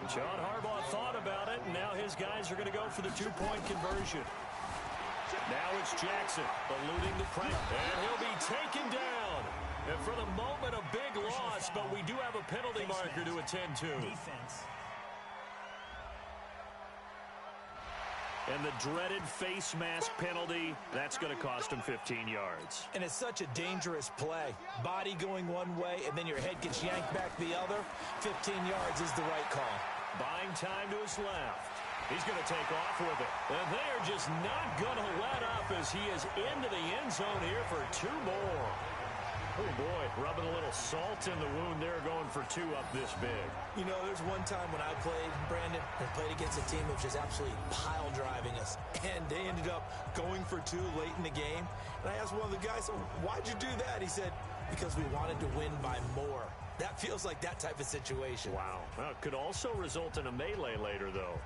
John Harbaugh thought about it, and now his guys are going to go for the two-point conversion. Now it's Jackson eluding the pressure, and he'll be taken down. And for the moment, a big loss, but we do have a penalty marker to attend to. And the dreaded face mask penalty, that's going to cost him 15 yards. And it's such a dangerous play. Body going one way, and then your head gets yanked back the other. 15 yards is the right call. Buying time to his left. He's going to take off with it. And they're just not going to let up as he is into the end zone here for two more. Oh, boy, rubbing a little salt in the wound there, going for two up this big. You know, there's one time when I played, Brandon, and played against a team that was just absolutely pile driving us. And they ended up going for two late in the game. And I asked one of the guys, so why'd you do that? He said, because we wanted to win by more. That feels like that type of situation. Wow. Well, it could also result in a melee later, though.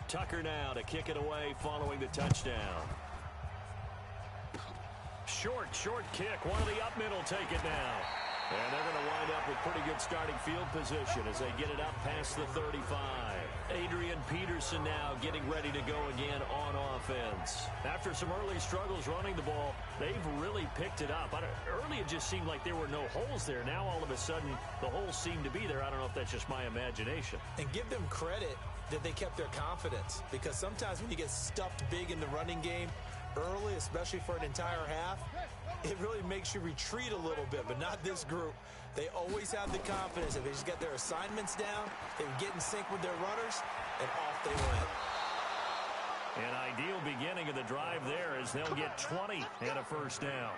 Tucker now to kick it away following the touchdown. Short kick. One of the up middle take it now. And they're going to wind up with pretty good starting field position as they get it up past the 35. Adrian Peterson now getting ready to go again on offense. After some early struggles running the ball, they've really picked it up. Early it just seemed like there were no holes there. Now all of a sudden the holes seem to be there. I don't know if that's just my imagination. And give them credit that they kept their confidence, because sometimes when you get stuffed big in the running game early, especially for an entire half, it really makes you retreat a little bit, but not this group. They always have the confidence. If they just get their assignments down, they get in sync with their runners, and off they went. An ideal beginning of the drive there as they'll get 20 and a first down.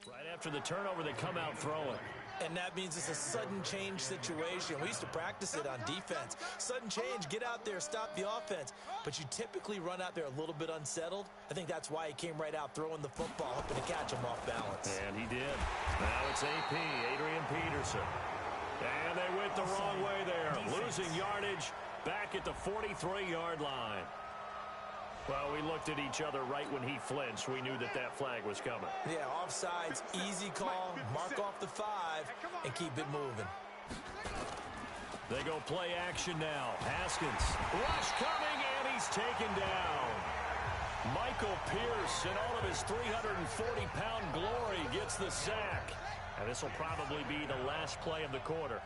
Right after the turnover, they come out throwing. And that means it's a sudden change situation. We used to practice it on defense. Sudden change, get out there, stop the offense. But you typically run out there a little bit unsettled. I think that's why he came right out throwing the football, hoping to catch him off balance. And he did. Now it's AP, Adrian Peterson. And they went the wrong way there. Losing yardage back at the 43-yard line. Well, we looked at each other right when he flinched. We knew that that flag was coming. Yeah, offsides, easy call, mark off the 5, and keep it moving. They go play action now. Haskins, rush coming, and he's taken down. Michael Pierce, in all of his 340-pound glory, gets the sack. And this will probably be the last play of the quarter.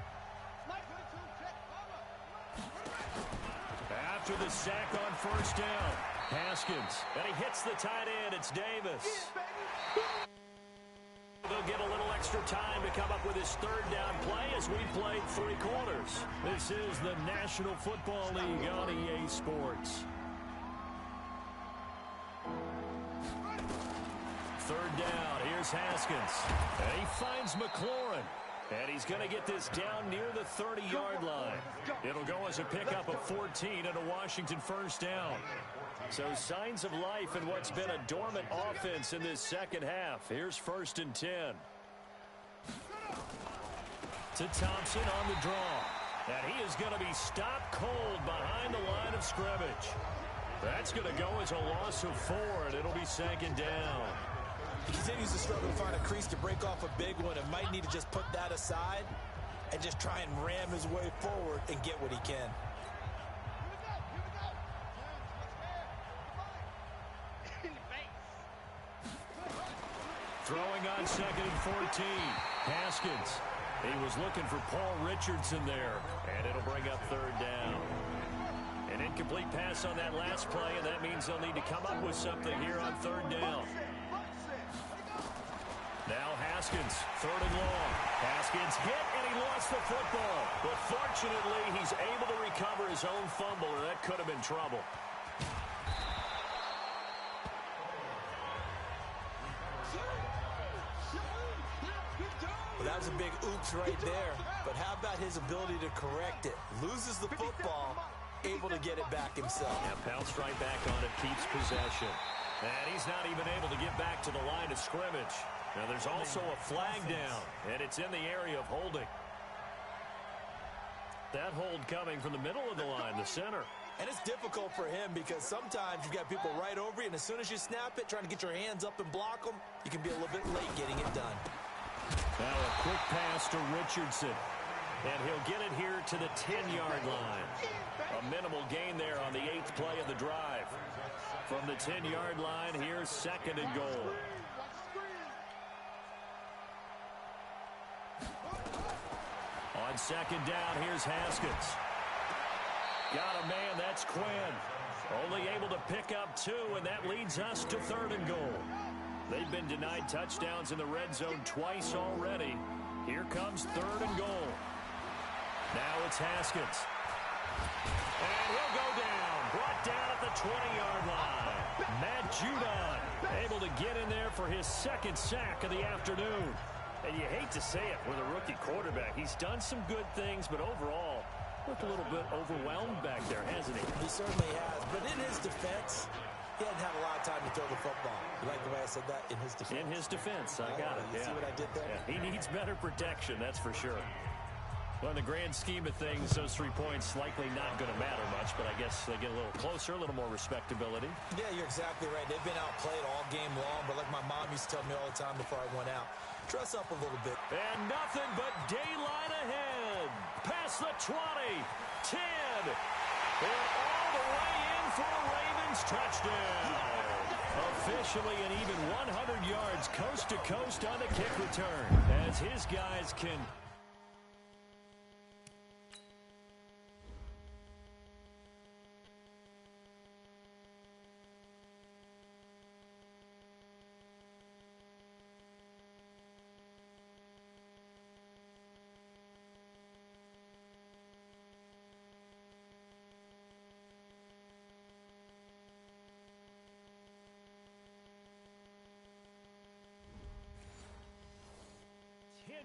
After the sack on first down, Haskins, and he hits the tight end. It's Davis. They'll get a little extra time to come up with his third down play as we played 3 quarters. This is the National Football League on EA Sports. Third down, here's Haskins. And he finds McLaurin. And he's going to get this down near the 30-yard line. It'll go as a pickup of 14 and a Washington first down. So signs of life in what's been a dormant offense in this second half. Here's 1st and 10. To Thompson on the draw. And he is going to be stopped cold behind the line of scrimmage. That's going to go as a loss of 4, and it'll be 2nd down. He continues to struggle to find a crease to break off a big one and might need to just put that aside and just try and ram his way forward and get what he can. Throwing on 2nd and 14. Haskins. He was looking for Paul Richardson there, and it'll bring up 3rd down. An incomplete pass on that last play, and that means they'll need to come up with something here on 3rd down. Now Haskins, 3rd and long. Haskins hit, and he lost the football. But fortunately, he's able to recover his own fumble, or that could have been trouble. Well, that was a big oops right there. But how about his ability to correct it? Loses the football, able to get it back himself. Yeah, bounced right back on it, keeps possession. And he's not even able to get back to the line of scrimmage. Now there's also a flag down, and it's in the area of holding. That hold coming from the middle of the line, the center. And it's difficult for him because sometimes you've got people right over you, and as soon as you snap it, trying to get your hands up and block them, you can be a little bit late getting it done. Now a quick pass to Richardson. And he'll get it here to the 10-yard line. A minimal gain there on the 8th play of the drive. From the 10-yard line, here's 2nd and goal. On 2nd down, here's Haskins. Got a man, that's Quinn. Only able to pick up 2, and that leads us to 3rd and goal. They've been denied touchdowns in the red zone twice already. Here comes 3rd and goal. Now it's Haskins. And he'll go down. Brought down at the 20-yard line. Matt Judon able to get in there for his 2nd sack of the afternoon. And you hate to say it with a rookie quarterback. He's done some good things, but overall, looked a little bit overwhelmed back there, hasn't he? He certainly has. But in his defense, he hadn't had a lot of time to throw the football. You like the way I said that? In his defense. In his defense. I got it. You see what I did there? Yeah, he needs better protection, that's for sure. Well, in the grand scheme of things, those 3 points likely not going to matter much, but I guess they get a little closer, a little more respectability. Yeah, you're exactly right. They've been outplayed all game long, but like my mom used to tell me all the time before I went out, dress up a little bit. And nothing but daylight ahead. Past the 20, 10, and all the way in for a Ravens touchdown. Officially an even 100 yards coast to coast on the kick return as his guys can...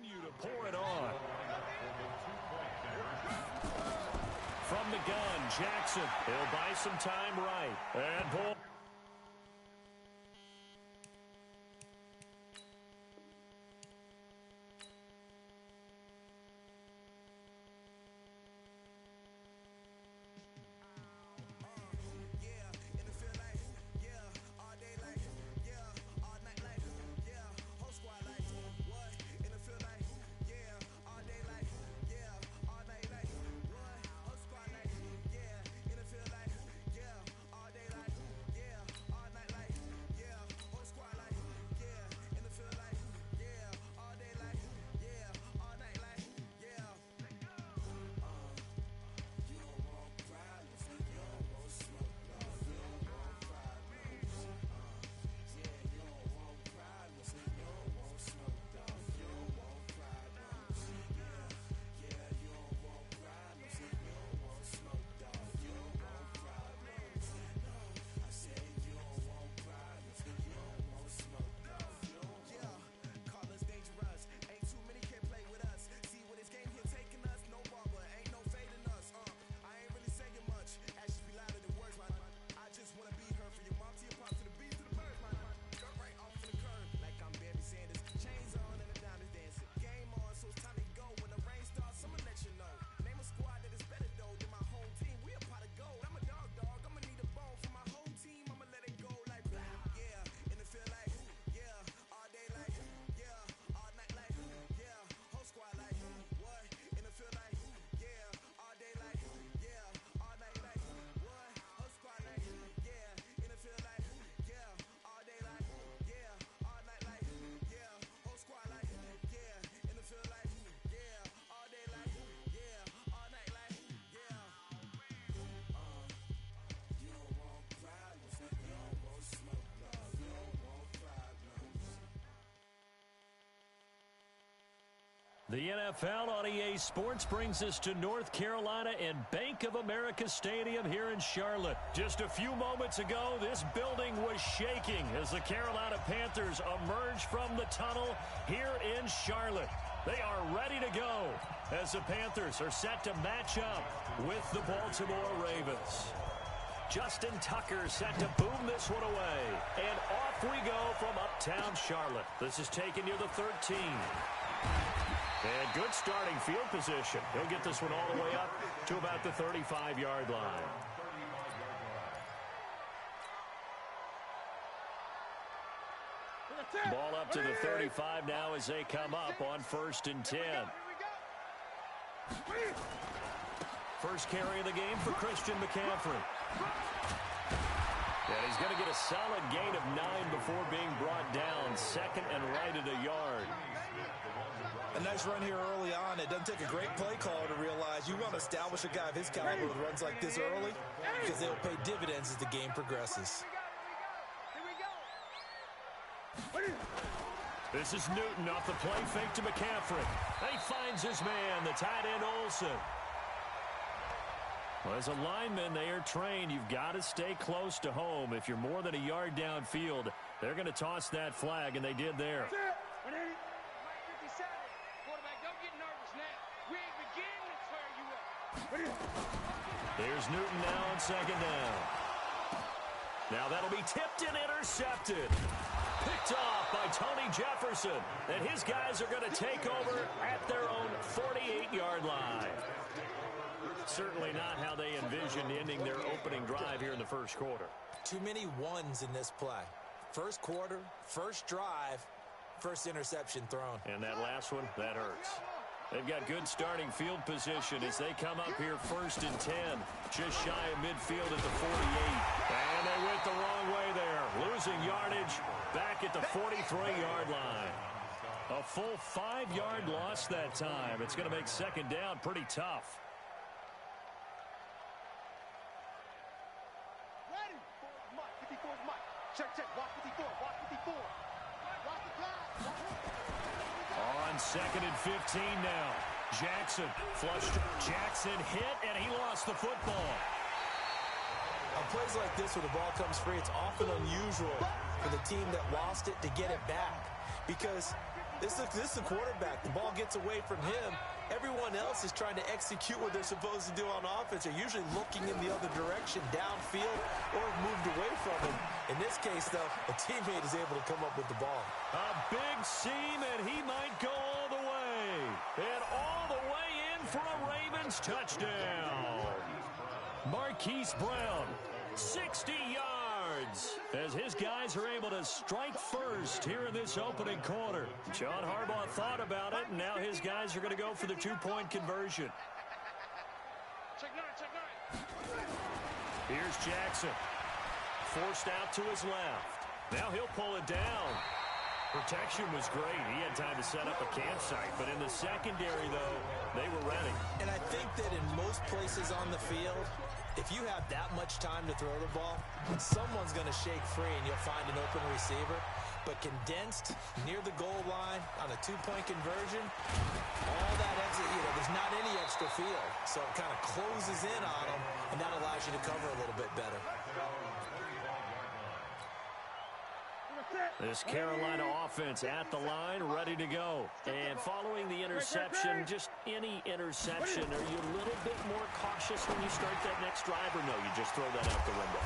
continue to pour it on. From the gun, Jackson. He'll buy some time right. And pull. The NFL on EA Sports brings us to North Carolina and Bank of America Stadium here in Charlotte. Just a few moments ago, this building was shaking as the Carolina Panthers emerged from the tunnel here in Charlotte. They are ready to go as the Panthers are set to match up with the Baltimore Ravens. Justin Tucker set to boom this one away. And off we go from uptown Charlotte. This is taken near the 13. And good starting field position. He'll get this one all the way up to about the 35-yard line. Ball up to the 35 now as they come up on 1st and 10. First carry of the game for Christian McCaffrey. And he's going to get a solid gain of 9 before being brought down. 2nd and right at a yard. A nice run here early on. It doesn't take a great play caller to realize you want to establish a guy of his caliber with runs like this early because they'll pay dividends as the game progresses. This is Newton off the play fake to McCaffrey. He finds his man, the tight end Olsen. Well, as a lineman, they are trained. You've got to stay close to home. If you're more than a yard downfield, they're going to toss that flag, and they did there. Here's Newton now on 2nd down. Now that'll be tipped and intercepted. Picked off by Tony Jefferson. And his guys are going to take over at their own 48-yard line. Certainly not how they envisioned ending their opening drive here in the first quarter. Too many ones in this play. First quarter, first drive, first interception thrown. And that last one, that hurts. They've got good starting field position as they come up here 1st and 10. Just shy of midfield at the 48. And they went the wrong way there. Losing yardage back at the 43-yard line. A full 5-yard loss that time. It's going to make 2nd down pretty tough. Ready. 54's Mike. Check. Watch 54. Watch 54. Watch the clock. On 2nd and 15 now. Jackson flushed. Jackson hit, and he lost the football. On plays like this where the ball comes free, it's often unusual for the team that lost it to get it back. Because this is the quarterback. The ball gets away from him. Everyone else is trying to execute what they're supposed to do on offense. They're usually looking in the other direction, downfield, or have moved away from him. In this case, though, a teammate is able to come up with the ball. A big seam, and he might go all the way. And all the way in for a Ravens touchdown. Marquise Brown, 60 yards, as his guys are able to strike first here in this opening quarter. John Harbaugh thought about it, and now his guys are going to go for the 2-point conversion. Check nine. Here's Jackson. Forced out to his left. Now he'll pull it down. Protection was great. He had time to set up a campsite. But in the secondary, though, they were ready. And I think that in most places on the field, if you have that much time to throw the ball, someone's going to shake free and you'll find an open receiver. But condensed near the goal line on a 2-point conversion, all that extra, there's not any extra field. So it kind of closes in on them, and that allows you to cover a little bit better. This Carolina offense at the line, ready to go. And following the interception, just any interception, are you a little bit more cautious when you start that next drive, or no, you just throw that out the window?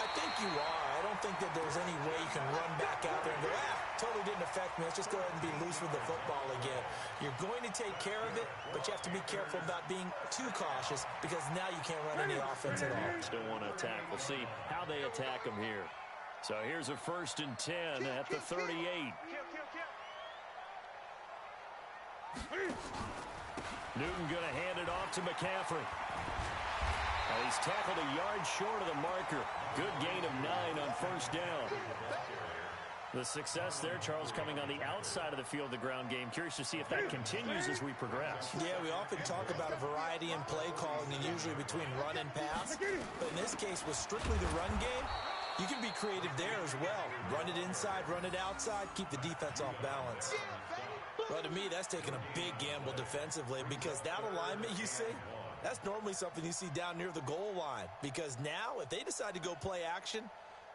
I think you are. I don't think that there's any way you can run back out there and go, totally didn't affect me. Let's just go ahead and be loose with the football again. You're going to take care of it, but you have to be careful about being too cautious because now you can't run any offense at all. Still want to attack. We'll see how they attack them here. So here's a 1st and 10 at the 38. Newton going to hand it off to McCaffrey. Well, he's tackled a yard short of the marker. Good gain of 9 on 1st down. The success there, Charles, coming on the outside of the field, the ground game. Curious to see if that continues as we progress. Yeah, we often talk about a variety in play calling and usually between run and pass. But in this case, with strictly the run game, you can be creative there as well. Run it inside, run it outside, keep the defense off balance. Well, to me, that's taking a big gamble defensively because that alignment you see, that's normally something you see down near the goal line. Because now, if they decide to go play action,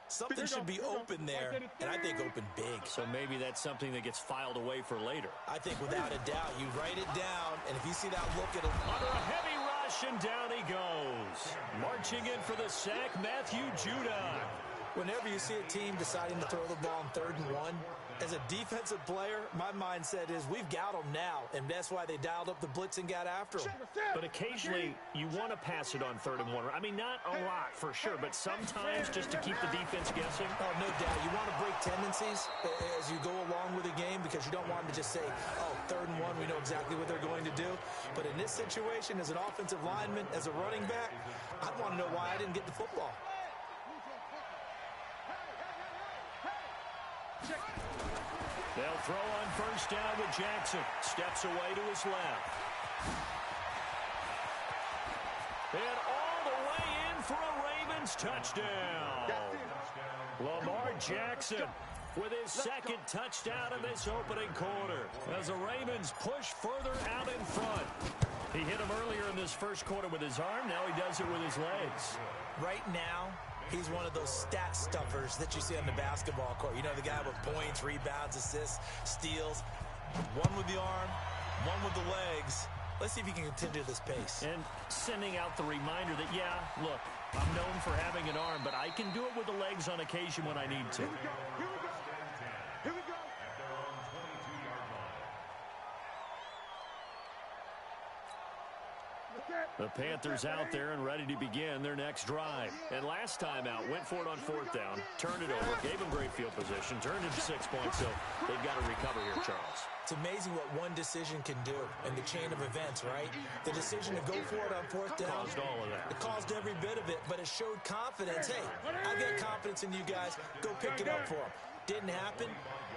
something should be open there, and I think open big. So maybe that's something that gets filed away for later. I think without a doubt, you write it down, and if you see that look at it. Under a heavy rush, and down he goes. Marching in for the sack, Matthew Judon. Whenever you see a team deciding to throw the ball on 3rd and 1, As a defensive player, my mindset is we've got them now, and that's why they dialed up the blitz and got after them. But occasionally, you want to pass it on 3rd and 1. I mean, not a lot for sure, but sometimes just to keep the defense guessing. Oh, no doubt. You want to break tendencies as you go along with the game because you don't want them to just say, oh, 3rd and 1, we know exactly what they're going to do. But in this situation, as an offensive lineman, as a running back, I want to know why I didn't get the football. They'll throw on 1st down with Jackson. Steps away to his left. And all the way in for a Ravens touchdown. Lamar Jackson with his 2nd touchdown in this opening quarter as the Ravens push further out in front. He hit him earlier in this 1st quarter with his arm. Now he does it with his legs. Right now, he's one of those stat stuffers that you see on the basketball court. You know, the guy with points, rebounds, assists, steals. One with the arm, one with the legs. Let's see if he can continue this pace. And sending out the reminder that, yeah, look, I'm known for having an arm, but I can do it with the legs on occasion when I need to. Here we go. Here we go. Here we go. The Panthers out there and ready to begin their next drive. And last time out, went for it on 4th down, turned it over, gave them great field position, turned it to 6 points, so they've got to recover here, Charles. It's amazing what one decision can do in the chain of events, right? The decision to go for it on 4th down. Caused all of that. It caused every bit of it, but it showed confidence. Hey, I got confidence in you guys. Go pick it up for them. Didn't happen.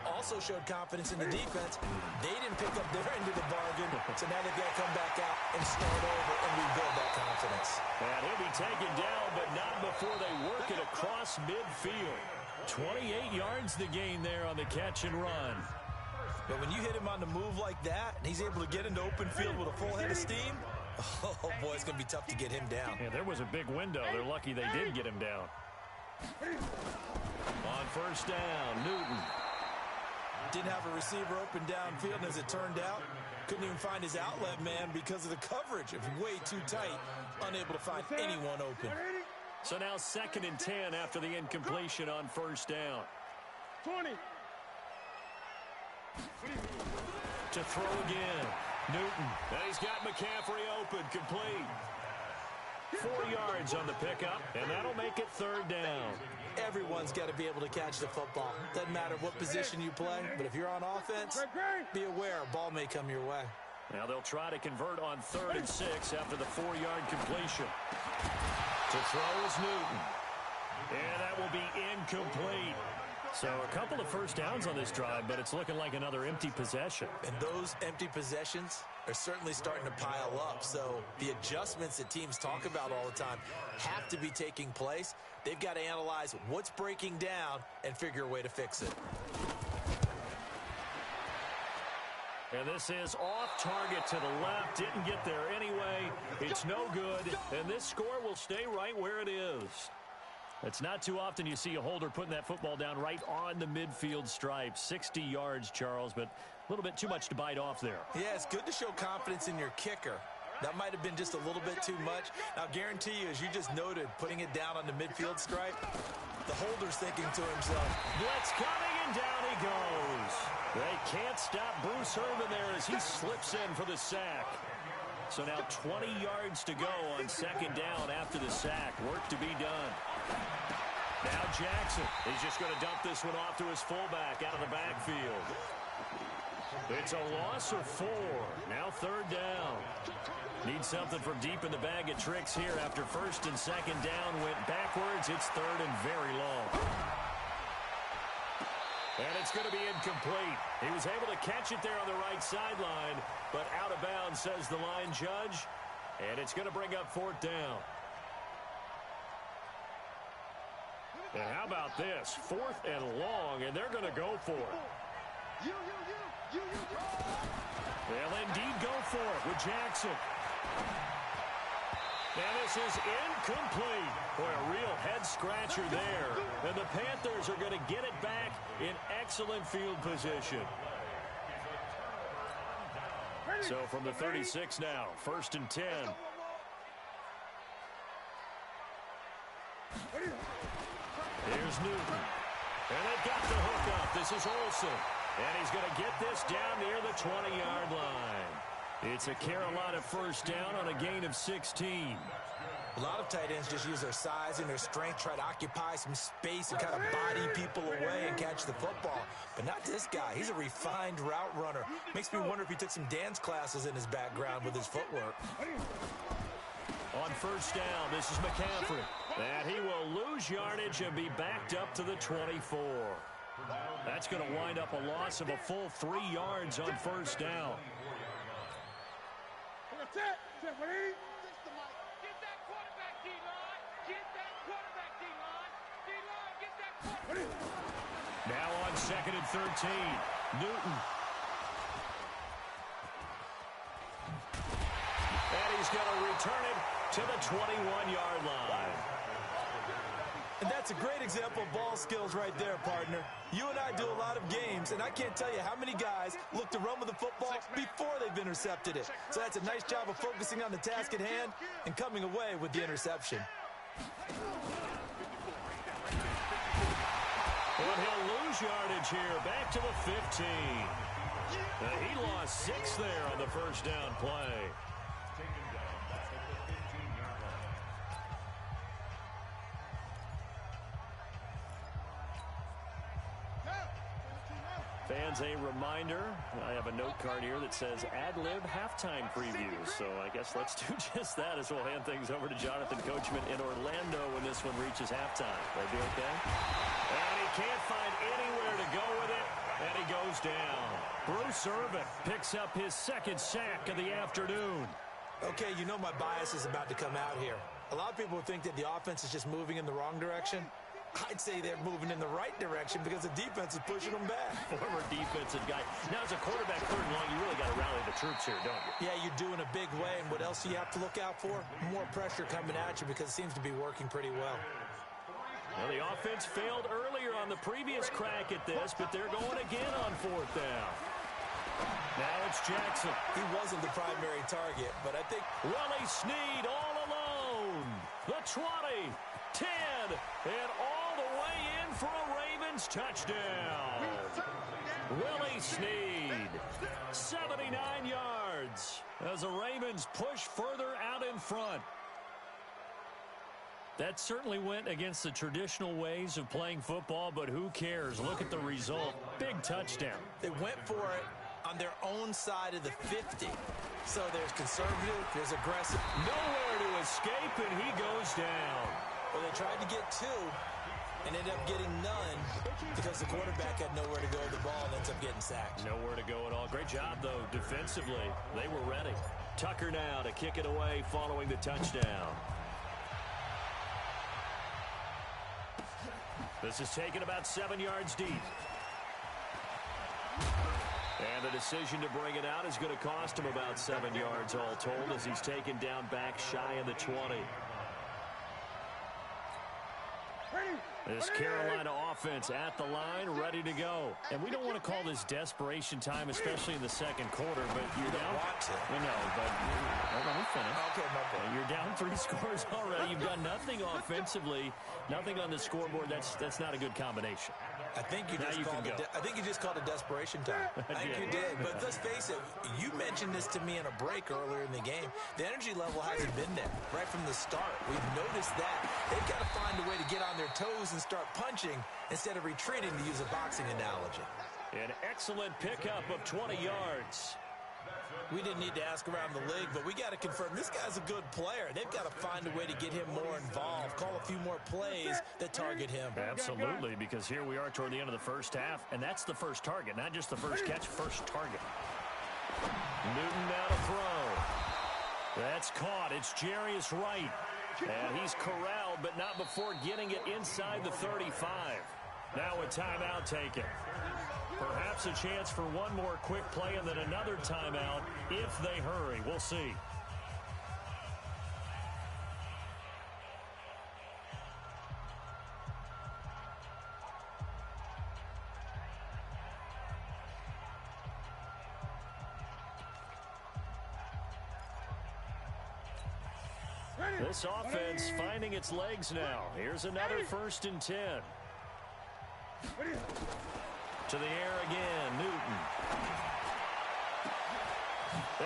Also showed confidence in the defense. They didn't pick up their end of the bargain, so now they've got to come back out and start over and rebuild that confidence. And he'll be taken down, but not before they work it across midfield. 28 yards the gain there on the catch and run. But when you hit him on the move like that, and he's able to get into open field with a full head of steam, oh, boy, it's going to be tough to get him down. Yeah, there was a big window. They're lucky they did get him down. On 1st down, Newton. Didn't have a receiver open downfield, and as it turned out, couldn't even find his outlet man because of the coverage. It was way too tight, unable to find anyone open. So now 2nd and 10 after the incompletion on 1st down. 20. To throw again, Newton. And he's got McCaffrey open, complete. 4 yards on the pickup, and that'll make it 3rd down. Everyone's got to be able to catch the football. Doesn't matter what position you play, but if you're on offense, be aware a ball may come your way. Now they'll try to convert on 3rd and 6 after the 4-yard completion. To throw is Newton. And that will be incomplete. So a couple of 1st downs on this drive, but it's looking like another empty possession. And those empty possessions are certainly starting to pile up. So the adjustments that teams talk about all the time have to be taking place. They've got to analyze what's breaking down and figure a way to fix it. And this is off target to the left. Didn't get there anyway. It's no good. And this score will stay right where it is. It's not too often you see a holder putting that football down right on the midfield stripe. 60 yards, Charles, but a little bit too much to bite off there. Yeah, it's good to show confidence in your kicker. That might have been just a little bit too much. Now, guarantee you, as you just noted, putting it down on the midfield stripe, the holder's thinking to himself, blitz coming, and down he goes. They can't stop Bruce Irvin there as he slips in for the sack. So now 20 yards to go on 2nd down after the sack. Work to be done. Now Jackson. He's just going to dump this one off to his fullback out of the backfield. It's a loss of 4. Now 3rd down. Need something from deep in the bag of tricks here after 1st and 2nd down went backwards. It's 3rd and very long. And it's going to be incomplete. He was able to catch it there on the right sideline, but out of bounds, says the line judge. And it's going to bring up 4th down. And how about this? 4th and long, and they're going to go for it. They'll indeed go for it with Jackson. And this is incomplete. Boy, a real head-scratcher there. And the Panthers are going to get it back in excellent field position. So from the 36 now, 1st and 10. Here's Newton. And they've got the hook up. This is Olsen. And he's going to get this down near the 20-yard line. It's a Carolina first down on a gain of 16. A lot of tight ends just use their size and their strength, try to occupy some space and kind of body people away and catch the football. But not this guy. He's a refined route runner. Makes me wonder if he took some dance classes in his background with his footwork. On first down, this is McCaffrey. And he will lose yardage and be backed up to the 24. That's going to wind up a loss of a full 3 yards on first down. Now on 2nd and 13, Newton. And he's going to return it to the 21-yard line. And that's a great example of ball skills right there, partner. You and I do a lot of games, and I can't tell you how many guys look to run with the football before they've intercepted it. So that's a nice job of focusing on the task at hand and coming away with the interception. But he'll lose yardage here, back to the 15. He lost 6 there on the first down play. Fans, a reminder, I have a note card here that says ad-lib halftime previews. So I guess let's do just that as we'll hand things over to Jonathan Coachman in Orlando when this one reaches halftime. That'd be okay? And he can't find anywhere to go with it, and he goes down. Bruce Irvin picks up his 2nd sack of the afternoon. Okay, you know my bias is about to come out here. A lot of people think that the offense is just moving in the wrong direction. I'd say they're moving in the right direction because the defense is pushing them back. Former defensive guy. Now, as a quarterback, 3rd and long, you really got to rally the troops here, don't you? Yeah, you do in a big way. And what else do you have to look out for? More pressure coming at you because it seems to be working pretty well. Well, the offense failed earlier on the previous crack at this, but they're going again on 4th down. Now it's Jackson. He wasn't the primary target, but I think Willie Snead all alone. The 20, 10, and all the way in for a Ravens touchdown. Willie Snead, 79 yards as the Ravens push further out in front. That certainly went against the traditional ways of playing football, but who cares? Look at the result. Big touchdown. They went for it on their own side of the 50. So there's conservative, there's aggressive. Nowhere to escape, and he goes down. Well, they tried to get 2 and ended up getting none because the quarterback had nowhere to go with the ball and ends up getting sacked. Nowhere to go at all. Great job, though, defensively. They were ready. Tucker now to kick it away following the touchdown. This is taken about 7 yards deep. And the decision to bring it out is going to cost him about 7 yards all told as he's taken down back shy of the 20. This Carolina offense at the line, ready to go. And we don't want to call this desperation time, especially in the 2nd quarter, but you're down. Want to. We know, but let me finish. Okay, my bad. You're down 3 scores already. You've done nothing offensively, nothing on the scoreboard. That's not a good combination. I think you just called it desperation time. I think you did. But let's face it, you mentioned this to me in a break earlier in the game. The energy level hasn't been there right from the start. We've noticed that. They've got to find a way to get on their toes and start punching instead of retreating, to use a boxing analogy. An excellent pickup of 20 yards. We didn't need to ask around the league, but we got to confirm this guy's a good player. They've got to find a way to get him more involved, call a few more plays that target him. Absolutely, because here we are toward the end of the first half, and that's the first target, not just the first catch, first target. Newton now to throw. That's caught. It's Jarius Wright. And he's corralled, but not before getting it inside the 35. Now a timeout taken. Perhaps a chance for one more quick play and then another timeout if they hurry. We'll see. This offense finding its legs now. Here's another 1st and 10. To the air again, Newton.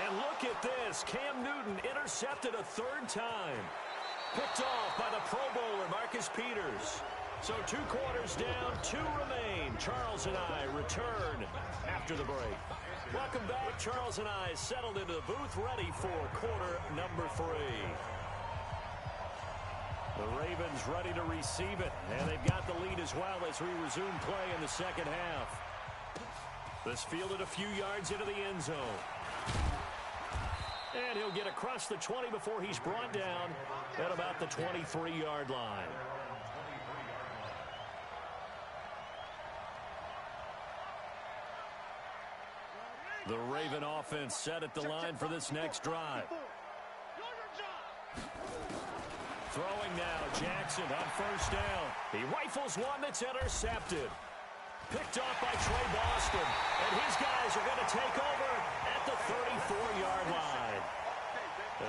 And look at this. Cam Newton intercepted a third time. Picked off by the Pro Bowler, Marcus Peters. So 2 quarters down, 2 remain. Charles and I return after the break. Welcome back. Charles and I settled into the booth, ready for quarter number 3. The Ravens ready to receive it, and they've got the lead as well as we resume play in the second half. This fielded a few yards into the end zone. And he'll get across the 20 before he's brought down at about the 23-yard line. The Raven offense set at the line for this next drive. Throwing now, Jackson on first down. He rifles one that's intercepted. Picked off by Trey Boston. And his guys are going to take over at the 34-yard line.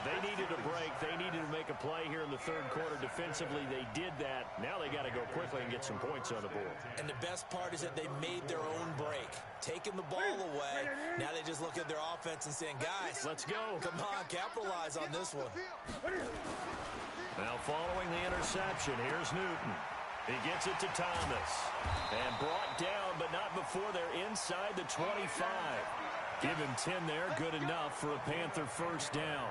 They needed a break. They needed to make a play here in the third quarter. Defensively, they did that. Now they got to go quickly and get some points on the board. And the best part is that they made their own break. Taking the ball away. Now they just look at their offense and saying, guys, let's go. Come on, capitalize on this one. Now following the interception, here's Newton. He gets it to Thomas. And brought down, but not before they're inside the 25. Give him 10 there, good enough for a Panther first down.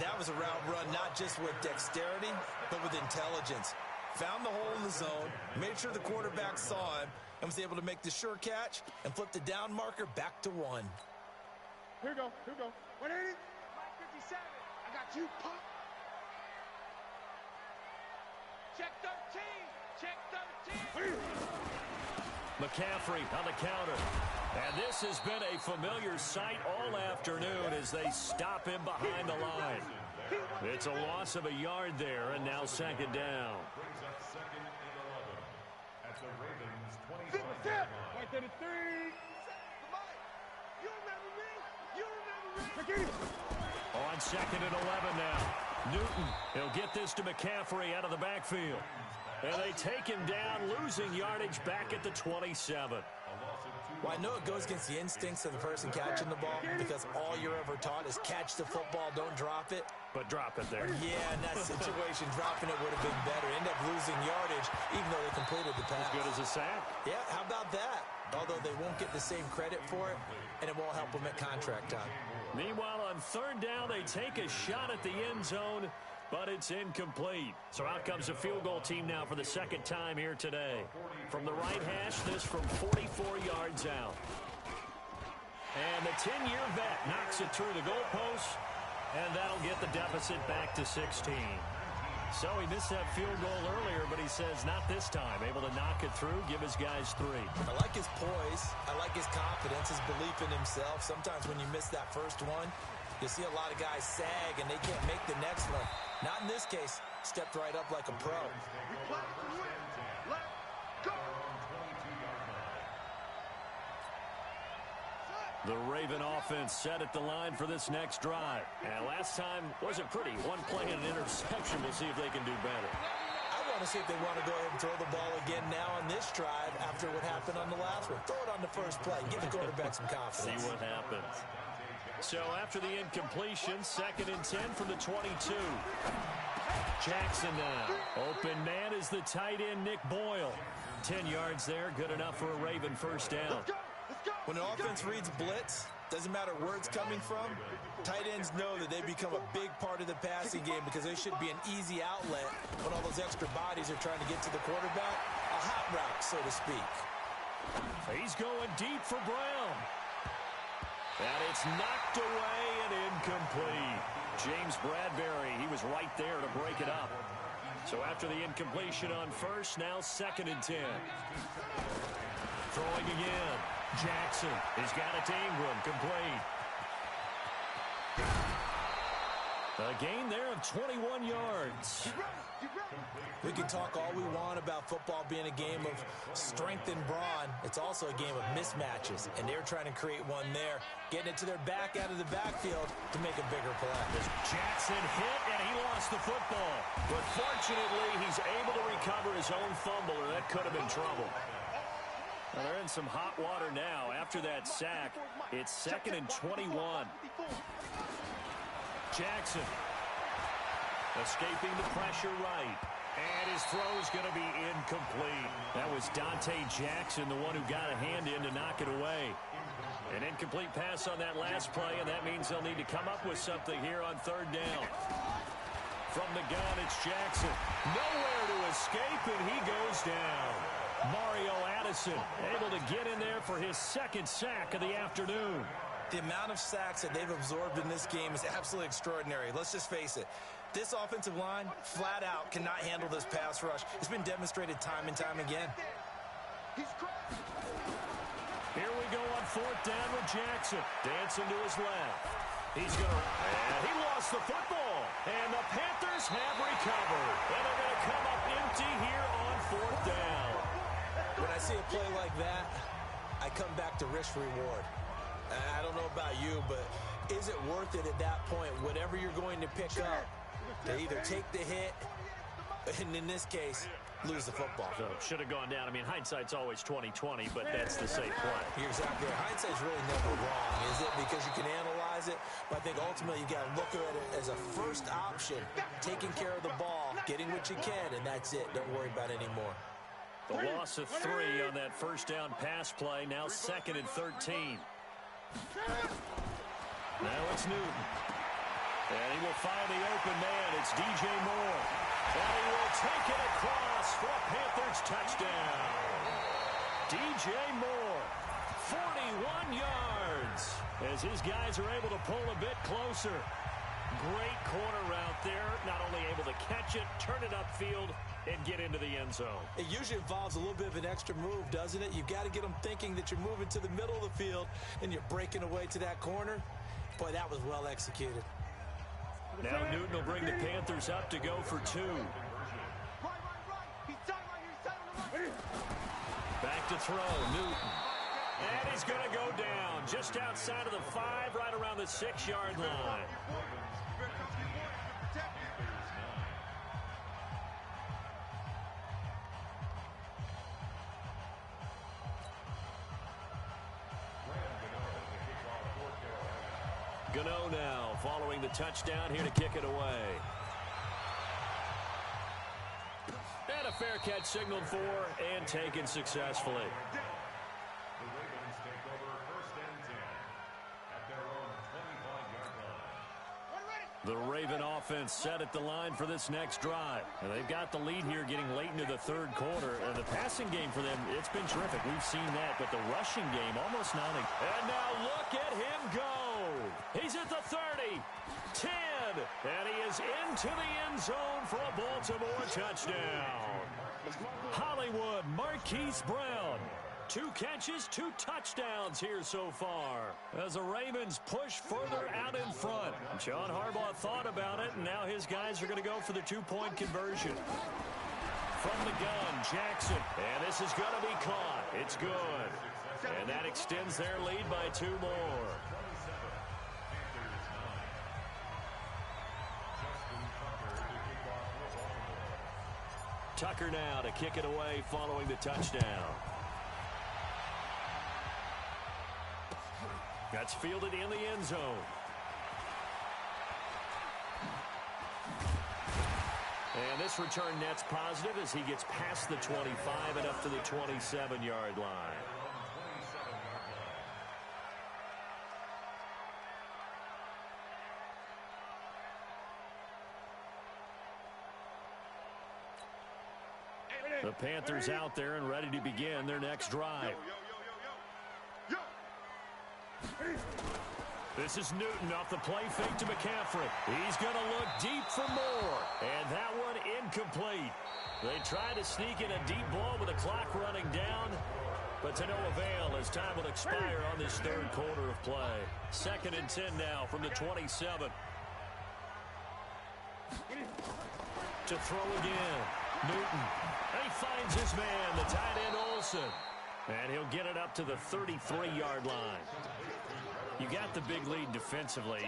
That was a route run, not just with dexterity, but with intelligence. Found the hole in the zone, made sure the quarterback saw him, and was able to make the sure catch and flip the down marker back to 1. Here we go. 180. 57. I got you, pop. Check 13. Check 13. McCaffrey on the counter. And this has been a familiar sight all afternoon as they stop him behind the line. It's a loss of a yard there, and now second down. On second and 11 now. Newton, he'll get this to McCaffrey out of the backfield. And they take him down, losing yardage back at the 27. Well, I know it goes against the instincts of the person catching the ball because all you're ever taught is catch the football, don't drop it. But drop it there. Yeah, in that situation, dropping it would have been better. End up losing yardage, even though they completed the pass. As good as a sack. Yeah, how about that? Although they won't get the same credit for it, and it won't help them at contract time. Meanwhile, on third down, they take a shot at the end zone, but it's incomplete. So out comes the field goal team now for the second time here today. From the right hash, this from 44 yards out. And the 10-year vet knocks it through the goalpost, and that'll get the deficit back to 16. So he missed that field goal earlier, but he says not this time. Able to knock it through, give his guys 3. I like his poise. I like his confidence, his belief in himself. Sometimes when you miss that first one, you see a lot of guys sag, and they can't make the next one. Not in this case. Stepped right up like a pro. The Raven offense set at the line for this next drive. And last time wasn't pretty. One play and an interception. We'll see if they can do better. I want to see if they want to go ahead and throw the ball again now on this drive after what happened on the last one. Throw it on the first play. Give the quarterback some confidence. See what happens. So after the incompletion, second and 10 from the 22. Jackson now. Open man is the tight end, Nick Boyle. 10 yards there, good enough for a Raven first down. When an offense reads blitz, doesn't matter where it's coming from, tight ends know that they become a big part of the passing game because they should be an easy outlet when all those extra bodies are trying to get to the quarterback. A hot route, so to speak. He's going deep for Brown. And it's knocked away and incomplete. James Bradbury, he was right there to break it up. So after the incompletion on first, now second and 10. Throwing again. Jackson, he's got it to Ingram, complete. A gain there of 21 yards. We can talk all we want about football being a game of strength and brawn. It's also a game of mismatches, and they're trying to create one there, getting it to their back out of the backfield to make a bigger play. Jackson hit, and he lost the football. But fortunately, he's able to recover his own fumble, or that could have been trouble. Well, they're in some hot water now. After that sack, it's 2nd and 21. Jackson escaping the pressure right. And his throw's going to be incomplete. That was Dante Jackson, the one who got a hand in to knock it away. An incomplete pass on that last play, and that means they'll need to come up with something here on 3rd down. From the gun, it's Jackson. Nowhere to escape, and he goes down. Mario Addison able to get in there for his 2nd sack of the afternoon. The amount of sacks that they've absorbed in this game is absolutely extraordinary. Let's just face it. This offensive line, flat out, cannot handle this pass rush. It's been demonstrated time and time again. Here we go on 4th down with Jackson. Dancing to his left. He's going to... And he lost the football. And the Panthers have recovered. And they're going to come up empty here on 4th down. When I see a play like that, I come back to risk-reward. I don't know about you, but is it worth it at that point, whatever you're going to pick up, to either take the hit, and in this case, lose the football? So should have gone down. I mean, hindsight's always 20/20, but that's the safe play. You're exactly right. Hindsight's really never wrong, is it? Because you can analyze it, but I think ultimately you got to look at it as a first option, taking care of the ball, getting what you can, and that's it. Don't worry about it anymore. The loss of 3 on that 1st down pass play. Now 2nd and 13. Now it's Newton. And he will find the open man. It's DJ Moore. And he will take it across for a Panthers touchdown. DJ Moore, 41 yards, as his guys are able to pull a bit closer. Great corner route there. Not only able to catch it, turn it upfield, and get into the end zone. It usually involves a little bit of an extra move, doesn't it? You've got to get them thinking that you're moving to the middle of the field and you're breaking away to that corner. Boy, that was well executed. Now Newton will bring the Panthers up to go for 2. Back to throw, Newton. And he's going to go down just outside of the 5, right around the 6-yard line. Gano now following the touchdown, here to kick it away. And a fair catch signaled for and taken successfully. The Raven offense set at the line for this next drive. And they've got the lead here getting late into the 3rd quarter. And the passing game for them, it's been terrific. We've seen that, but the rushing game almost non. And now look at him go. He's at the 30, 10, and he is into the end zone for a Baltimore touchdown. Hollywood Marquise Brown. 2 catches, 2 touchdowns here so far as the Ravens push further out in front. John Harbaugh thought about it, and now his guys are going to go for the 2-point conversion. From the gun, Jackson, and this is going to be caught. It's good. And that extends their lead by 2 more. Tucker now to kick it away following the touchdown. That's fielded in the end zone. And this return net's positive as he gets past the 25 and up to the 27-yard line. The Panthers out there and ready to begin their next drive. This is Newton off the play fake to McCaffrey. He's going to look deep for Moore. And that one incomplete. They tried to sneak in a deep ball with the clock running down, but to no avail as time will expire on this 3rd quarter of play. 2nd and 10 now from the 27. To throw again. Newton. And he finds his man, the tight end Olsen. And he'll get it up to the 33-yard line. You got the big lead defensively.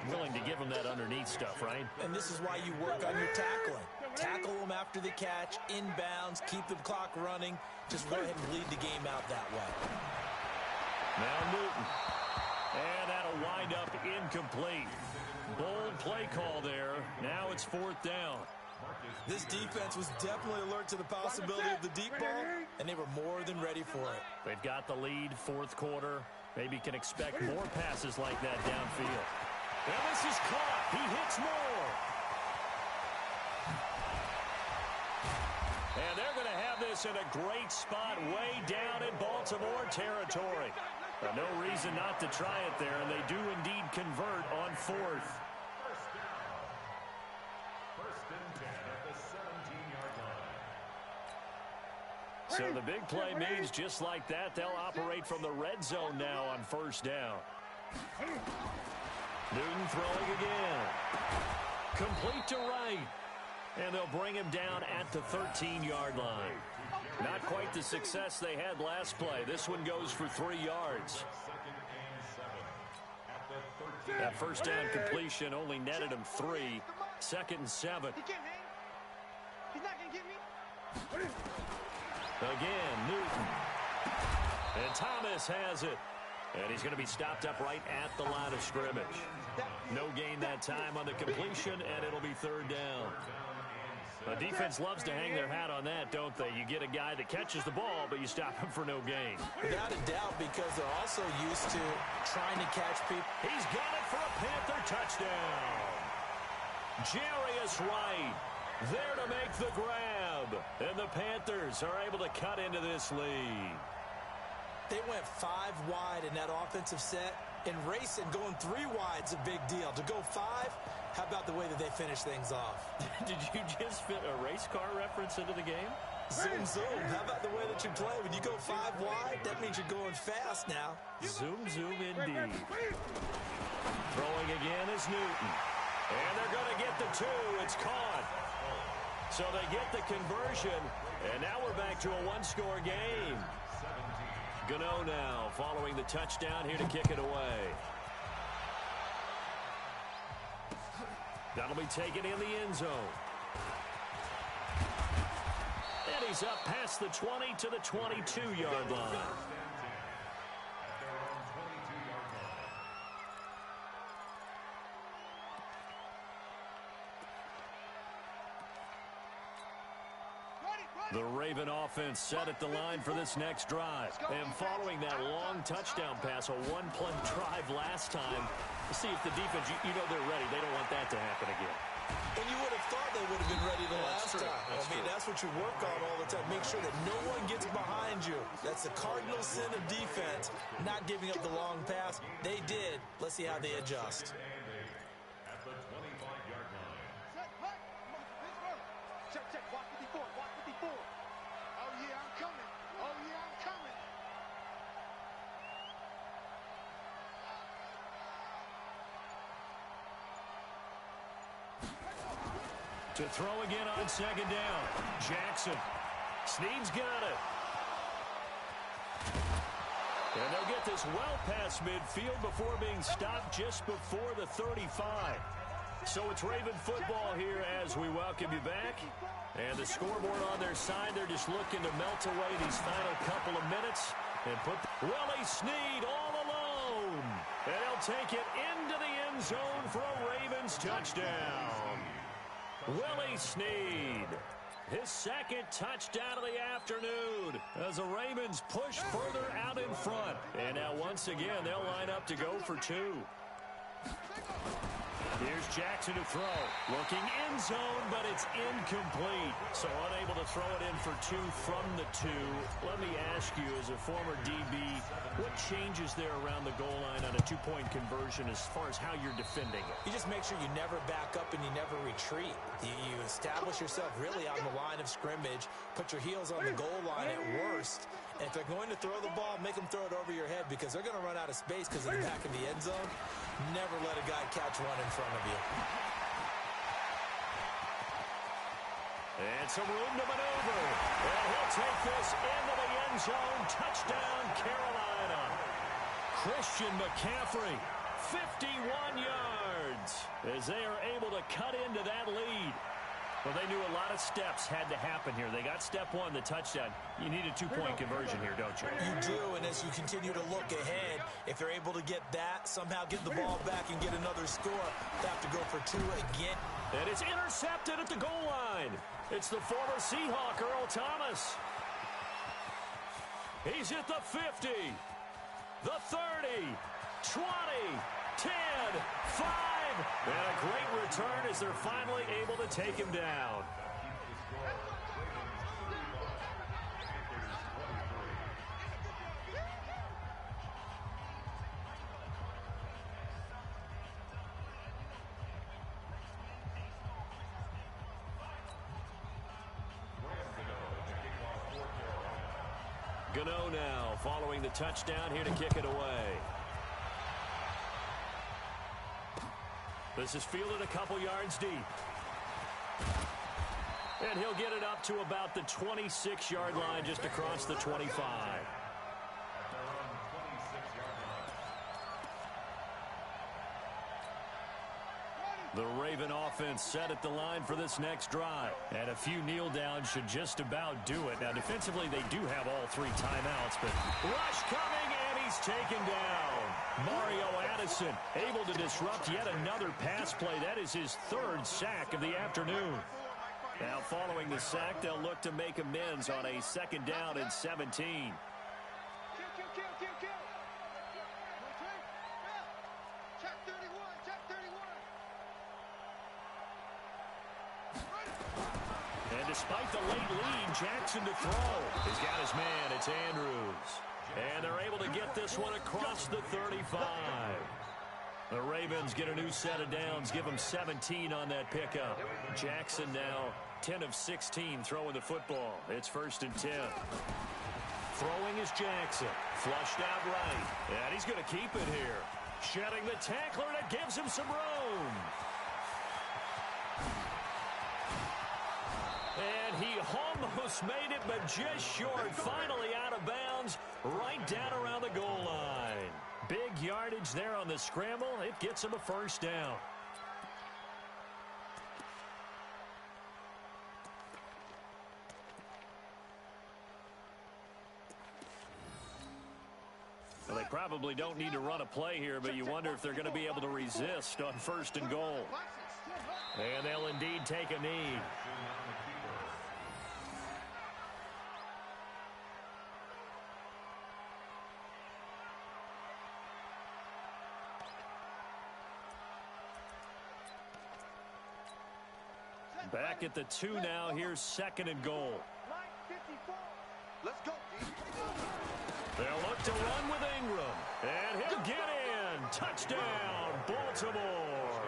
Willing to give him that underneath stuff, right? And this is why you work on your tackling. Tackle them after the catch, inbounds, keep the clock running. Just go ahead and bleed the game out that way. Now Newton. And that'll wind up incomplete. Bold play call there. Now it's 4th down. This defense was definitely alert to the possibility of the deep ball, and they were more than ready for it. They've got the lead, 4th quarter. Maybe can expect more passes like that downfield. And this is caught. He hits more. And they're going to have this in a great spot way down in Baltimore territory. No reason not to try it there, and they do indeed convert on 4th. So the big play means just like that, they'll operate from the red zone now on 1st down. Newton throwing again. Complete to right. And they'll bring him down at the 13-yard line. Not quite the success they had last play. This one goes for 3 yards. That 1st down completion only netted him 3. 2nd and 7. He's not going to get me. Again, Newton. And Thomas has it. And he's going to be stopped up right at the line of scrimmage. No gain that time on the completion, and it'll be 3rd down. The defense loves to hang their hat on that, don't they? You get a guy that catches the ball, but you stop him for no gain. Without a doubt, because they're also used to trying to catch people. He's got it for a Panther touchdown. Jarius Wright there to make the grab. And the Panthers are able to cut into this lead. They went 5 wide in that offensive set. And racing, going 3 wide's a big deal. To go 5, how about the way that they finish things off? Did you just fit a race car reference into the game? Zoom, zoom. How about the way that you play? When you go 5 wide, that means you're going fast now. Zoom, zoom indeed. Throwing again is Newton. And they're going to get the 2. It's caught. So they get the conversion. And now we're back to a 1-score game. Gano now following the touchdown here to kick it away. That'll be taken in the end zone. And he's up past the 20 to the 22-yard line. The Raven offense set at the line for this next drive. And following that long touchdown pass, a 1-play drive last time, to see if the defense, you know they're ready. They don't want that to happen again. And you would have thought they would have been ready the last time. That's what you work on all the time. Make sure that no one gets behind you. That's the cardinal sin of defense, not giving up the long pass. They did. Let's see how they adjust. Check, watch 54, watch 54. Oh, yeah, I'm coming. Oh, yeah, I'm coming. To throw again on 2nd down. Jackson. Snead's got it. And they'll get this well past midfield before being stopped just before the 35. So it's Raven football here as we welcome you back. And the scoreboard on their side, they're just looking to melt away these final couple of minutes and put Willie Snead all alone. And he'll take it into the end zone for a Ravens touchdown. Willie Snead, his 2nd touchdown of the afternoon as the Ravens push further out in front. And now once again, they'll line up to go for 2. Here's Jackson to throw. Looking end zone, but it's incomplete. So unable to throw it in for 2 from the 2. Let me ask you, as a former DB, what changes there around the goal line on a 2-point conversion as far as how you're defending it? You just make sure you never back up and you never retreat. You establish yourself really on the line of scrimmage, put your heels on the goal line at worst. And if they're going to throw the ball, make them throw it over your head because they're going to run out of space because of the back of the end zone. Never let a guy catch one in front of you. And some room to maneuver. And he'll take this into the end zone. Touchdown, Carolina. Christian McCaffrey, 51 yards as they are able to cut into that lead. Well, they knew a lot of steps had to happen here. They got step one, the touchdown. You need a two-point conversion here, don't you? You do, and as you continue to look ahead, if they're able to get that, somehow get the ball back and get another score, they have to go for two again. And it's intercepted at the goal line. It's the former Seahawk, Earl Thomas. He's at the 50, the 30, 20, 10, 5. And a great return as they're finally able to take him down. Gano now following the touchdown here to kick it away. This is fielded a couple yards deep. And he'll get it up to about the 26-yard line just across the 25. The Raven offense set at the line for this next drive. And a few kneel downs should just about do it. Now, defensively, they do have all three timeouts, but rush coming, and he's taken down. Mario Addison able to disrupt yet another pass play. That is his third sack of the afternoon. Now, following the sack, they'll look to make amends on a second down and 17. And despite the late lead, Jackson to throw. He's got his man. It's Andrews. And they're able to get this one across the 35. The Ravens get a new set of downs. Give them 17 on that pickup. Jackson now 10 of 16 throwing the football. It's 1st and 10. Throwing is Jackson. Flushed out right. And he's going to keep it here. Shedding the tackler, and it gives him some room. And he almost made it, but just short. Finally out of bounds, right down around the goal line. Big yardage there on the scramble. It gets him a first down. Well, they probably don't need to run a play here, but you wonder if they're going to be able to resist on 1st and goal. And they'll indeed take a knee. Back at the 2 now. Here's 2nd and goal. Let's go, D. They'll look to run with Ingram. And he'll get in. Touchdown, Baltimore.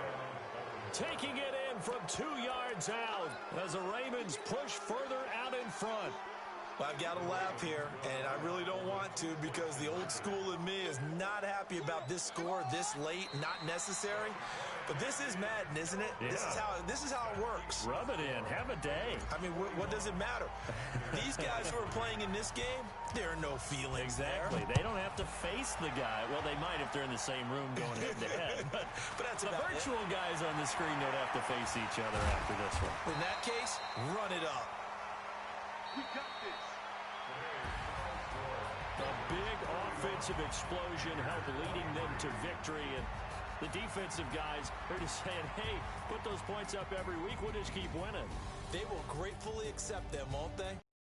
Taking it in from 2 yards out as the Ravens push further out in front. Well, I've got to laugh here, and I really don't want to because the old school in me is not happy about this score this late, not necessary. But this is Madden, isn't it? Yeah. This is how it works. Rub it in. Have a day. I mean, what does it matter? These guys who are playing in this game, there are no feelings exactly. there. They don't have to face the guy. Well, they might if they're in the same room going head-to-head. But that's the virtual guys on the screen don't have to face each other after this one. In that case, run it up. We got this. A big offensive explosion helped leading them to victory. And the defensive guys are just saying, hey, put those points up every week. We'll just keep winning. They will gratefully accept them, won't they?